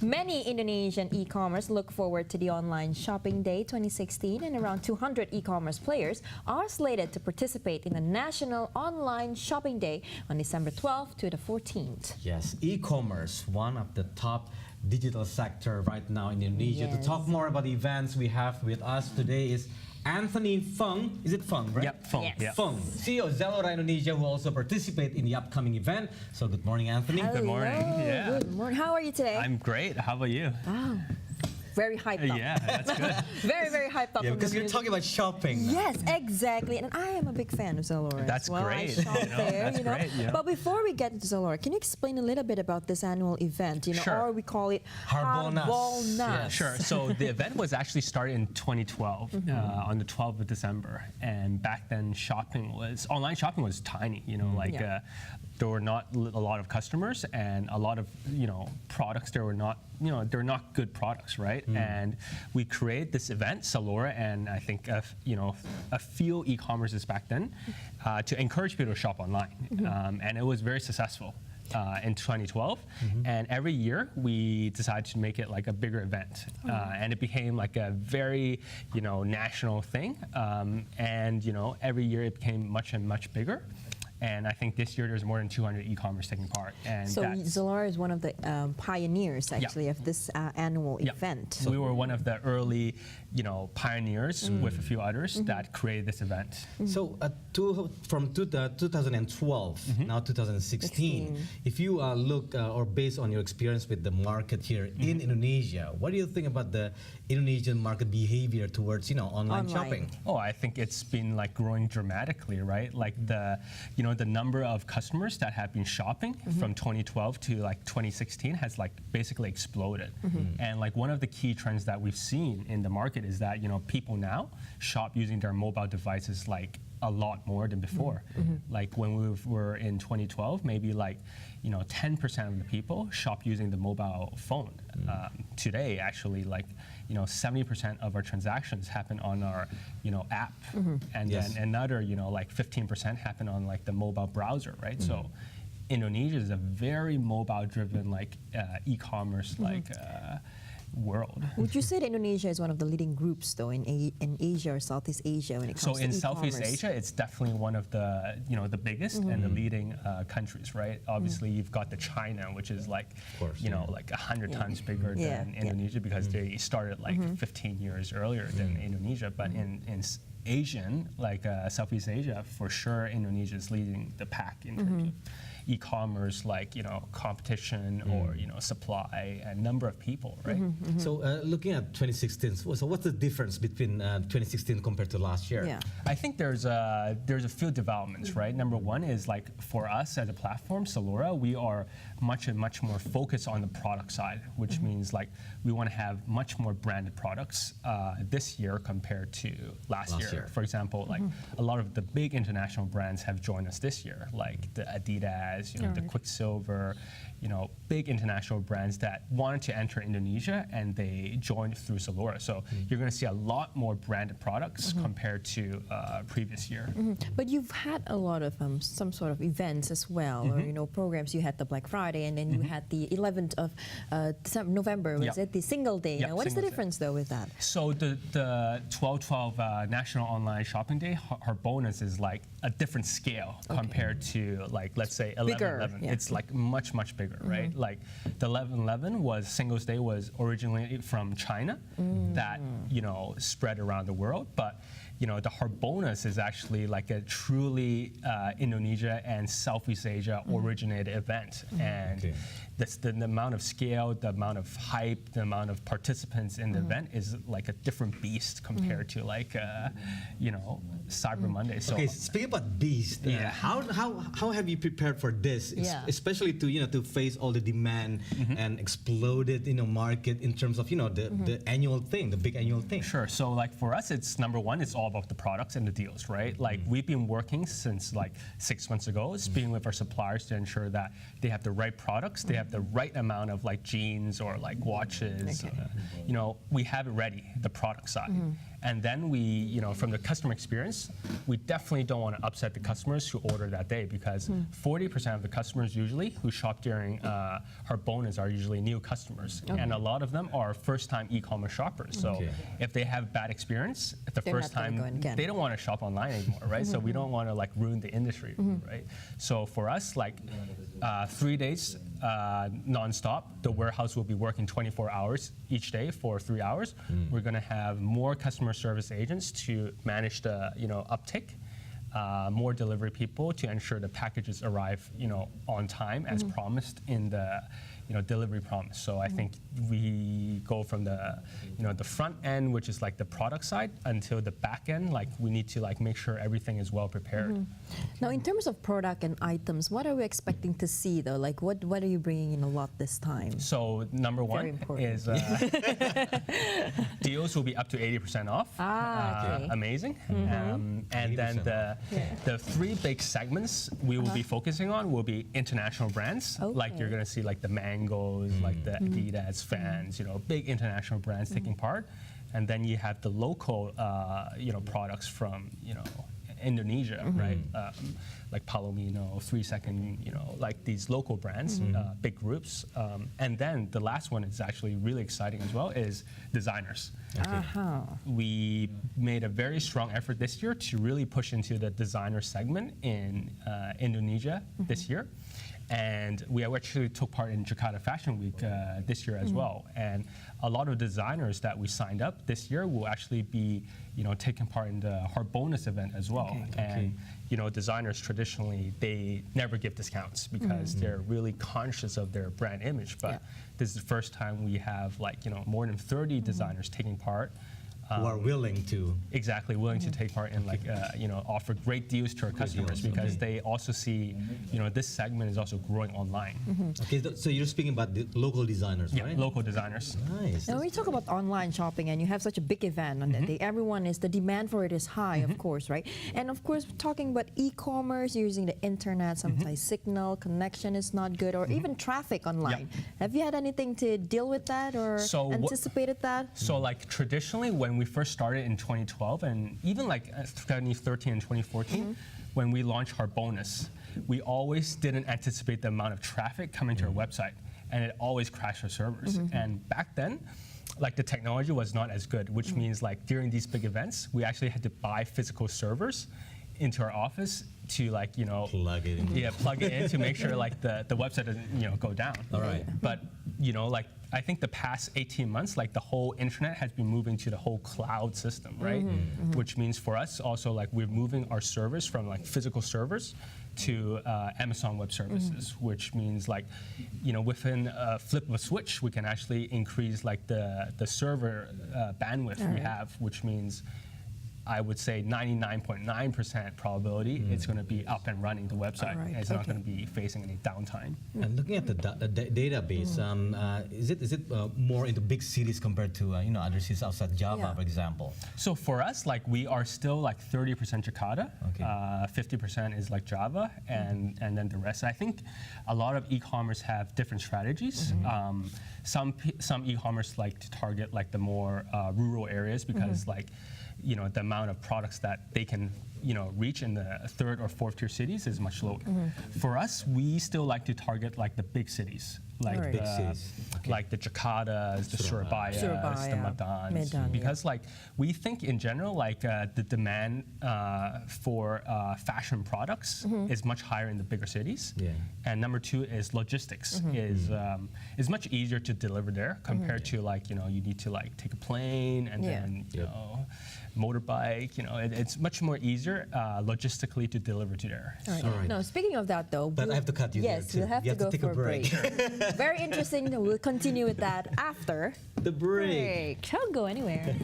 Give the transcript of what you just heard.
Many Indonesian e-commerce look forward to the Online Shopping Day 2016, and around 200 e-commerce players are slated to participate in the National Online Shopping Day on December 12th to the 14th. Yes, e-commerce, one of the top digital sector right now in Indonesia. Yes. To talk more about the events we have with us today is Anthony Fung. Is it Fung, right? Yep, Fung. Yes. Yep. Fung, CEO of Zalora Indonesia, who also participate in the upcoming event. So good morning, Anthony. Hello. Good morning. Yeah. Good morning. How are you today? I'm great. How about you? Wow. Very hyped up. Yeah, that's good. Very, very hyped up. Yeah, from because the you're news. talking about shopping now. Yes, exactly. And I am a big fan of Zalora. That's as well. great, I shop you know, there, that's great, you know. But before we get into Zalora, can you explain a little bit about this annual event? Sure. Or we call it Harbolnas. Harbolnas. Yes. Sure. So the event was actually started in 2012 on the 12th of December, and back then online shopping was tiny. Yeah. There were not a lot of customers, and a lot of products. There were not they're not good products, right? And we created this event, Zalora, and I think a few e-commerces back then to encourage people to shop online, and it was very successful. In 2012, and every year we decided to make it like a bigger event, and it became like a very national thing, and every year it became much and much bigger. And I think this year there's more than 200 e-commerce taking part. And So Zalora is one of the pioneers, actually, of this annual event. So we were one of the early, pioneers with a few others that created this event. So from 2012, now 2016, if you look or based on your experience with the market here in Indonesia, what do you think about the Indonesian market behavior towards online shopping? Oh, I think it's been like growing dramatically, right? Like the number of customers that have been shopping from 2012 to like 2016 has like basically exploded. And like one of the key trends that we've seen in the market is that people now shop using their mobile devices like a lot more than before. Like when we were in 2012, maybe like 10% of the people shop using the mobile phone. Today, actually, like 70% of our transactions happen on our app, and then another like 15% happen on like the mobile browser, right? So Indonesia is a very mobile-driven like e-commerce like world. Would you say that Indonesia is one of the leading groups, though, in Asia or Southeast Asia when it comes So to in e-commerce? Southeast Asia, it's definitely one of the the biggest and the leading countries, right? Obviously, you've got the China, which is like like 100 times bigger than Indonesia because they started like 15 years earlier than Indonesia. But in Asian, like Southeast Asia, for sure, Indonesia is leading the pack in terms of e-commerce, like competition or supply and number of people, right? So looking at 2016, so what's the difference between 2016 compared to last year? Yeah. I think there's a few developments, right? Number one is like for us as a platform, Zalora, we are much more focused on the product side, which means like we want to have much more branded products this year compared to last year. For example, like a lot of the big international brands have joined us this year, like the Adidas, the Quicksilver, big international brands that wanted to enter Indonesia and they joined through Zalora. So you're going to see a lot more branded products compared to previous year. But you've had a lot of some sort of events as well, or programs. You had the Black Friday, and then you had the 11th of November. Was it the Single Day? Now, what is the difference though with that? So the 12/12 National Online Shopping Day, her bonus is like a different scale compared to like let's say 11/11. It's like much bigger, right? Like the 11/11 was Singles Day was originally from China that spread around the world, but the heart bonus is actually like a truly Indonesia and Southeast Asia originated event, and the amount of scale, the amount of hype, the amount of participants in the event is like a different beast compared to like Cyber Monday. So okay, speaking about beast, how have you prepared for this, especially to face all the demand and exploded market in terms of the annual thing, the big annual thing? Sure. So like for us, it's number one, it's all about the products and the deals, right? Like we've been working since like 6 months ago, speaking with our suppliers to ensure that they have the right products, they have the right amount of like jeans or like watches. We have it ready, the product side. And then we, from the customer experience, we definitely don't want to upset the customers who order that day because 40% of the customers usually who shop during our bonus are usually new customers. And a lot of them are first-time e-commerce shoppers. So if they have bad experience the They're first not gonna time, go in again. they don't want to shop online anymore, right? So we don't want to like ruin the industry, right? So for us, like 3 days non-stop, the warehouse will be working 24 hours each day for 3 hours. We're going to have more customer service agents to manage the uptick, more delivery people to ensure the packages arrive on time as promised in the delivery promise. So I think we go from the the front end, which is like the product side, until the back end. Like we need to like make sure everything is well prepared. Now, in terms of product and items, what are we expecting to see though? Like what are you bringing in a lot this time? So number one important. is deals will be up to 80% off. Okay. Amazing. And then the three big segments we will be focusing on will be international brands. Like you're going to see like the Mangoes, like the Adidas, Vans, big international brands taking part. And then you have the local, products from, Indonesia, right? Like Palomino, 3 Second, like these local brands, big groups. And then the last one is actually really exciting as well is designers. We made a very strong effort this year to really push into the designer segment in Indonesia this year. And we actually took part in Jakarta Fashion Week this year as well. And a lot of designers that we signed up this year will actually be, taking part in the Heart Bonus event as well. And designers traditionally, they never give discounts because they're really conscious of their brand image. But this is the first time we have more than 30 designers taking part. Who are willing to willing to take part in offer great deals to our customers because they also see this segment is also growing online. Okay, so you're speaking about the local designers, right? Local designers. Nice. Now, when you talk about online shopping and you have such a big event on that day, the demand for it is high, of course, right? And of course, talking about e-commerce, using the internet, sometimes signal, connection is not good, or even traffic online. Have you had anything to deal with that or anticipated that? So like traditionally, when we first started in 2012 and even like 2013 and 2014, when we launched our bonus, we always didn't anticipate the amount of traffic coming to our website, and it always crashed our servers. And back then, like the technology was not as good, which means like during these big events, we actually had to buy physical servers into our office to plug it in. Plug it in to make sure like the website doesn't go down. All right. But like I think the past 18 months, like the whole internet has been moving to the whole cloud system, right? Which means for us also like we're moving our servers from like physical servers to Amazon Web Services, which means like within a flip of a switch, we can actually increase like the server bandwidth we have, which means I would say 99.9% probability it's going to be up and running the website. And it's not going to be facing any downtime. And looking at the database, is it more into big cities compared to other cities outside Java, for example? So for us, like we are still like 30% Jakarta, 50% is like Java, and then the rest. I think a lot of e-commerce have different strategies. Some e-commerce like to target like the more rural areas because like the amount of products that they can reach in the third or fourth tier cities is much lower. For us, we still like to target like the big cities, like like the Jakartas, the Surabayas, the Medans, because like we think in general like the demand for fashion products is much higher in the bigger cities. And number two is logistics is much easier to deliver there compared to like you need to like take a plane and then motorbike. It's much more easier logistically to deliver to there. All right. Now, speaking of that though, but I have to cut you there too. We'll have to go take for a break. Very interesting. We'll continue with that after the break. Don't go anywhere.